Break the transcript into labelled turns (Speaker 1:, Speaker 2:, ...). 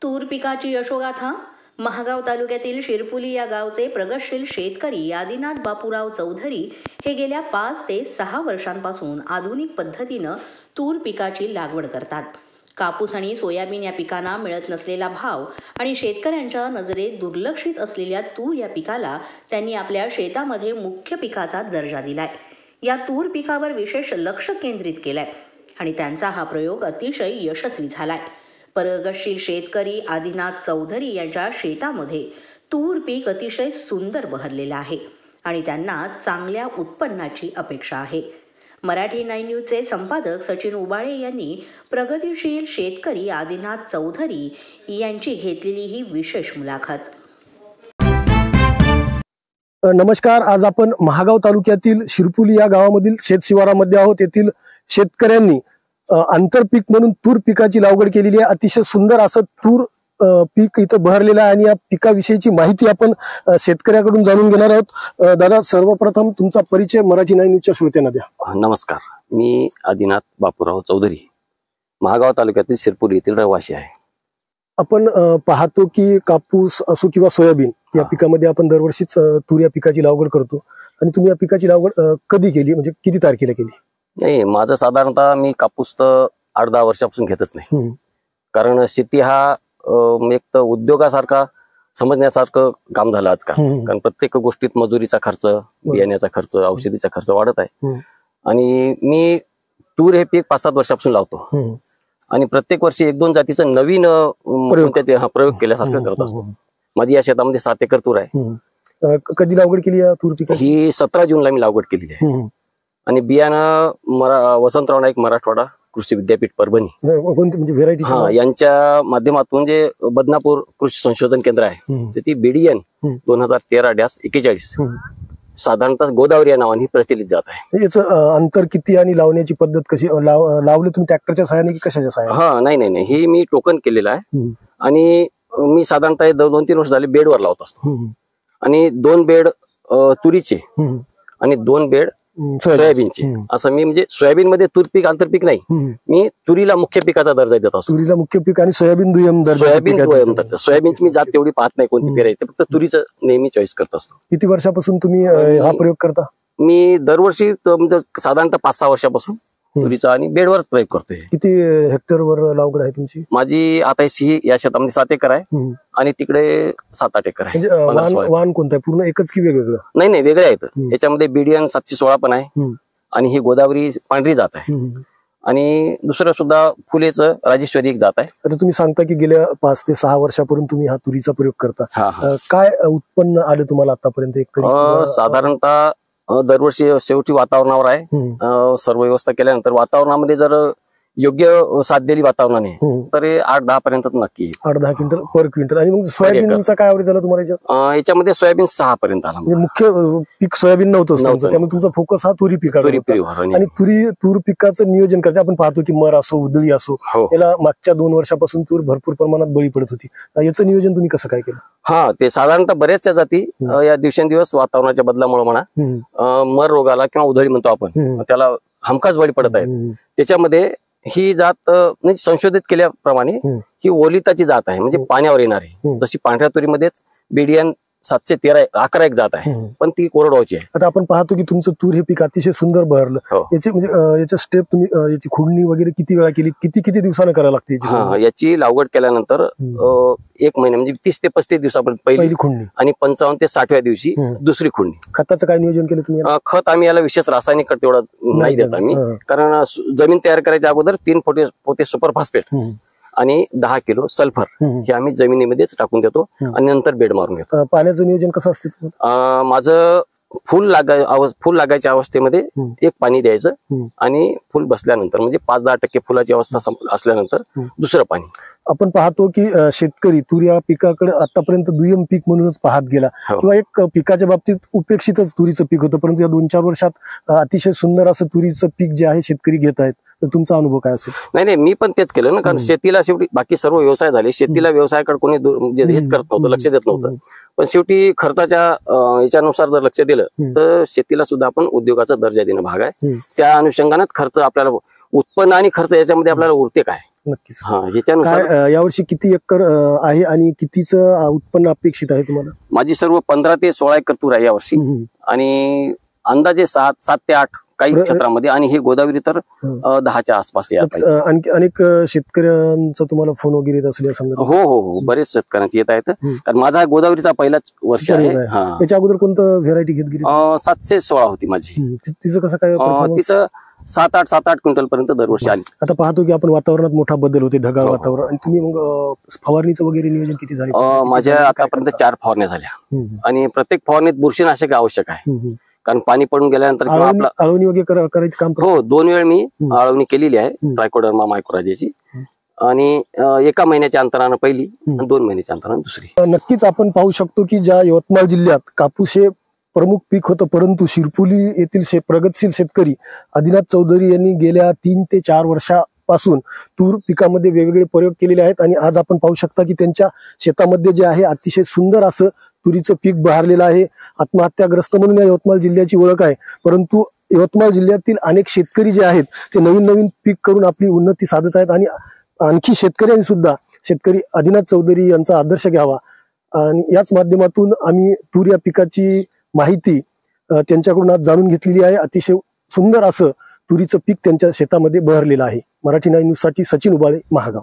Speaker 1: तूर पिकाची यशोगाथा. महागाव तालुक्यातील शिरपुली या गावचे प्रगतशील शेतकरी आदिनाथ बापूराव चौधरी हे गेल्या 5 ते 6 वर्षांपासून आधुनिक पद्धतीनं तूर पिकाची लागवड करतात. कापूस आणि सोयाबीन या पिकांना मिळत नसलेला भाव आणि शेतकऱ्यांच्या नजरेत दुर्लक्षित असलेल्या तूर या पिकाला त्यांनी आपल्या शेतामध्ये मुख्य पिकाचा दर्जा दिलाय. या तूर पिकावर विशेष लक्ष केंद्रित केलंय आणि त्यांचा हा प्रयोग अतिशय यशस्वी झालाय. प्रगतशील शेतकरी आदिनाथ चौधरी यांच्या शेतामध्ये तूर पीक अतिशय सुंदर बहरलेलं आहे आणि त्यांना चांगल्या उत्पन्नाची अपेक्षा आहे. मराठी 9 न्यूजचे संपादक सचिन उबाळे यांनी प्रगतिशील शेतकरी आदिनाथ चौधरी यांची घेतलेली ही विशेष मुलाखत.
Speaker 2: नमस्कार. आज आपण महागाव तालुक्यातील शिरपुली या गावामधील शेतशिवारामध्ये आहोत. येथील शेतकऱ्यांनी आंतरपीक म्हणून तूर पिकाची लागवड केलेली आहे. अतिशय सुंदर असं तूर पीक इथं बहरलेलं आहे आणि या पिकाविषयीची माहिती आपण शेतकऱ्याकडून जाणून घेणार आहोत. दादा, सर्वप्रथम तुमचा परिचय मराठी 9 न्यूजच्या श्रोत्यांना द्या.
Speaker 3: नमस्कार, मी आदिनाथ बापूराव चौधरी, महागाव तालुक्यातील शिरपुली येथील रहिवासी आहे.
Speaker 2: आपण पाहतो की कापूस असो किंवा सोयाबीन या पिकामध्ये आपण दरवर्षीच तूर या पिकाची लागवड करतो आणि तुम्ही या पिकाची लागवड कधी केली, म्हणजे किती तारखेला केली?
Speaker 3: नाही, माझं साधारणतः मी कापूस तर 8-10 वर्षापासून घेतच नाही. कारण शेती हा एक तर उद्योगासारखा समजण्यासारखं काम झालं आजकाल. कारण प्रत्येक गोष्टीत मजुरीचा खर्च, बियाण्याचा खर्च, औषधीचा खर्च वाढत आहे. आणि मी तूर हे पीक 5-7 वर्षापासून लावतो आणि प्रत्येक वर्षी 1-2 जातीचं नवीन प्रयोग केल्यासारखं करत असतो. माझी या शेतामध्ये 7 एकर तूर आहे.
Speaker 2: कधी लागवड केली या तूर पिकाची?
Speaker 3: ही 17 जूनला मी लागवड केलेली आहे. आणि बियाणं वसंतराव नाईक मराठवाडा कृषी विद्यापीठ परभणी
Speaker 2: म्हणजे व्हेरायटी
Speaker 3: यांच्या माध्यमातून जे बदनापूर कृषी संशोधन केंद्र आहे त्याची BDN 2013-41 साधारणतः गोदावरी या नावाने प्रचलित जात आहे.
Speaker 2: याचं अंतर किती आणि लावण्याची पद्धत कशी? लावले तुम्ही ट्रॅक्टरच्या सहाय्याने की कशाच्या सहाय्याने?
Speaker 3: नाही, ही मी टोकन केलेलं आहे आणि मी साधारणतः 2-3 वर्ष झाले बेडवर लावत असतो. आणि 2 बेड तुरीचे आणि 2 बेड सोयाबीनचे, असं मी म्हणजे सोयाबीन मध्ये तूर पीक आंतरपीक नाही, मी तुरीला मुख्य पिकाचा दर्जा देत असतो.
Speaker 2: तुरीला मुख्य पीक आणि सोयाबीन दुय्यम दर्जा.
Speaker 3: सोयाबीनची मी जात तेवढी पाहत नाही कोणती पेरायची, फक्त तुरीचं नेहमी चॉईस करत असतो.
Speaker 2: किती वर्षापासून तुम्ही हा प्रयोग करता? मी
Speaker 3: दरवर्षी साधारणतः 5-6 वर्षापासून तुरीचा आणि बेडवर प्रयोग करतोय.
Speaker 2: किती हेक्टरवर लागवड आहे तुमची?
Speaker 3: माझी आता या शेतामध्ये 7 एकर आहे आणि तिकडे 7-8 एकर आहे.
Speaker 2: वाहन कोणतं आहे? पूर्ण एकच की वेगवेगळं?
Speaker 3: नाही, वेगळे आहेत. याच्यामध्ये BDN 716 पण आहे आणि ही गोदावरी पांढरी जात आहे आणि दुसरं सुद्धा फुलेचं राजेश्वरी एक जात आहे.
Speaker 2: आता तुम्ही सांगता की गेल्या 5 ते 6 वर्षापर्यंत तुम्ही हा तुरीचा प्रयोग करता. काय उत्पन्न आलं तुम्हाला आतापर्यंत?
Speaker 3: साधारणतः दरवर्षी शेवटी वातावरणावर आहे. सर्व व्यवस्था केल्यानंतर वातावरणामध्ये जर योग्य साथ दिली वातावरणाने तर 8-10 पर्यंत नक्की
Speaker 2: 8-10 क्विंटल पर क्विंटल. आणि मग सोयाबीनचा काय ॲव्हरेज झाला तुम्हाला?
Speaker 3: याच्यामध्ये सोयाबीन 6 पर्यंत आला.
Speaker 2: म्हणजे मुख्य पीक सोयाबीन नव्हतं, त्यामुळे तुमचा फोकस हा तुरी पिकावर. आणि तूर पिकाचं नियोजन करते आपण पाहतो की मर असो उधळी असो, याला मागच्या 2 वर्षापासून तूर भरपूर प्रमाणात बळी पडत होती. याचं नियोजन तुम्ही कसं काय केलं?
Speaker 3: ते साधारणतः बऱ्याचशा जाती या दिवसेंदिवस वातावरणाच्या बदलामुळे म्हणा मर रोगाला किंवा उधळी म्हणतो आपण, त्याला हमखास बळी पडत आहेत. त्याच्यामध्ये ही जात म्हणजे संशोधित केल्याप्रमाणे ही ओलिताची जात आहे, म्हणजे पाण्यावर येणारी. जशी पांढऱ्या तुरीमध्येच BDN 713 एक जात आहे, पण ती कोरडवाची आहे.
Speaker 2: आता आपण पाहतो की तुमचं तूर हे पीक अतिशय सुंदर बहरलं. याची म्हणजे याच्या स्टेप तुम्ही याची खुडणी वगैरे किती वेळा केली, किती दिवसानं करायला लागते?
Speaker 3: याची लागवड केल्यानंतर 1 महिना म्हणजे 30 ते 35 दिवसापर्यंत पहिली खुडणी आणि 55 ते 60व्या दिवशी दुसरी खुडणी.
Speaker 2: खताचं काय नियोजन केलं तुम्ही?
Speaker 3: खत आम्ही याला विशेष रासायनिक खत तेवढा नाही देत आम्ही, कारण जमीन तयार करायच्या अगोदर 3 पोते सुपर फॉस्फेट आणि 10 किलो सल्फर हे आम्ही जमिनीमध्येच टाकून देतो आणि नंतर बेड मारून घेतो.
Speaker 2: पाण्याचं नियोजन कसं असतं?
Speaker 3: माझं फुल लागायच्या अवस्थेमध्ये एक पाणी द्यायचं आणि फुल बसल्यानंतर म्हणजे 5-10% फुलाची अवस्था असल्यानंतर दुसरं पाणी.
Speaker 2: आपण पाहतो की शेतकरी तूर या पिकाकडे आतापर्यंत दुय्यम पीक म्हणूनच पाहत गेला किंवा एक पिकाच्या बाबतीत उपेक्षितच तुरीचं पीक होतं, परंतु या 2-4 वर्षात अतिशय सुंदर असं तुरीचं पीक जे आहे शेतकरी घेत आहेत. तर तुमचा अनुभव काय असेल?
Speaker 3: नाही, मी पण तेच केलं ना, कारण शेतीला शेवटी बाकी सर्व व्यवसाय झाले, शेतीला व्यवसायाकडे कोणी हेच करत नव्हतं, लक्ष देत नव्हतं. पण शेवटी खर्चाच्या याच्यानुसार जर लक्ष दिलं तर शेतीला सुद्धा आपण उद्योगाचा दर्जा देणं भाग आहे. त्या अनुषंगानेच खर्च आपल्याला उत्पन्न आणि खर्च याच्यामध्ये आपल्याला उरते काय.
Speaker 2: नक्कीच.
Speaker 3: हा, याच्यानुसार
Speaker 2: काय यावर्षी किती एकर आहे आणि कितीचं उत्पन्न अपेक्षित आहे तुम्हाला?
Speaker 3: माझी सर्व 15 ते 16 एकर तूर आहे यावर्षी. आणि अंदाजे 7 ते 8 काही क्षेत्रामध्ये, आणि हे गोदावरी तर 10च्या आसपास येत.
Speaker 2: आणखी अनेक शेतकऱ्यांचा तुम्हाला फोन वगैरे येत असेल या संदर्भात?
Speaker 3: हो हो हो, बरेच शेतकऱ्यांचे येत आहेत, कारण माझा गोदावरीचा पहिलाच वर्ष आहे.
Speaker 2: त्याच्या अगोदर कोणतं व्हेरायटी घेत गेली?
Speaker 3: 716 होती माझी.
Speaker 2: तिचं कसं काय?
Speaker 3: तिचं 7-8 क्विंटल पर्यंत दरवर्षी आली.
Speaker 2: आता पाहतो की आपण वातावरणात मोठा बदल होते, ढगाळ वातावरण, आणि तुम्ही मग फवारणीचं वगैरे नियोजन किती झाले?
Speaker 3: माझ्या आतापर्यंत 4 फवारण्या झाल्या, आणि प्रत्येक फवारणीत बुरशीनाशक आवश्यक आहे, कारण पाणी पडून गेल्यानंतर
Speaker 2: आळवणी वगैरे करायचं काम?
Speaker 3: हो, 2 वेळ मी आळवणी केलेली आहे ट्रायकोडर्मा मायक्रोरायझाची, आणि 1 महिन्याच्या अंतरानं पहिली आणि 2 महिन्याच्या अंतरानं दुसरी.
Speaker 2: नक्कीच आपण पाहू शकतो की ज्या यवतमाळ जिल्ह्यात कापूस हे प्रमुख पीक होतं, परंतु शिरपुली येथील प्रगतशील शेतकरी आदिनाथ चौधरी यांनी गेल्या 3 ते 4 वर्षापासून तूर पिकामध्ये वेगवेगळे प्रयोग केलेले आहेत. आणि आज आपण पाहू शकता की त्यांच्या शेतामध्ये जे आहे अतिशय सुंदर असं तुरीचं पीक बहरलेलं आहे. आत्महत्याग्रस्त म्हणून या यवतमाळ जिल्ह्याची ओळख आहे, परंतु यवतमाळ जिल्ह्यातील अनेक शेतकरी जे आहेत ते नवीन नवीन पीक करून आपली उन्नती साधत आहेत. आणि आणखी शेतकऱ्यांनी सुद्धा शेतकरी आदिनाथ चौधरी यांचा आदर्श घ्यावा, आणि याच माध्यमातून आम्ही तूर या पिकाची माहिती त्यांच्याकडून आज जाणून घेतलेली आहे. अतिशय सुंदर असं तुरीचं पीक त्यांच्या शेतामध्ये बहरलेलं आहे. मराठी 9 न्यूज साठी सचिन उबाळे, महागाव.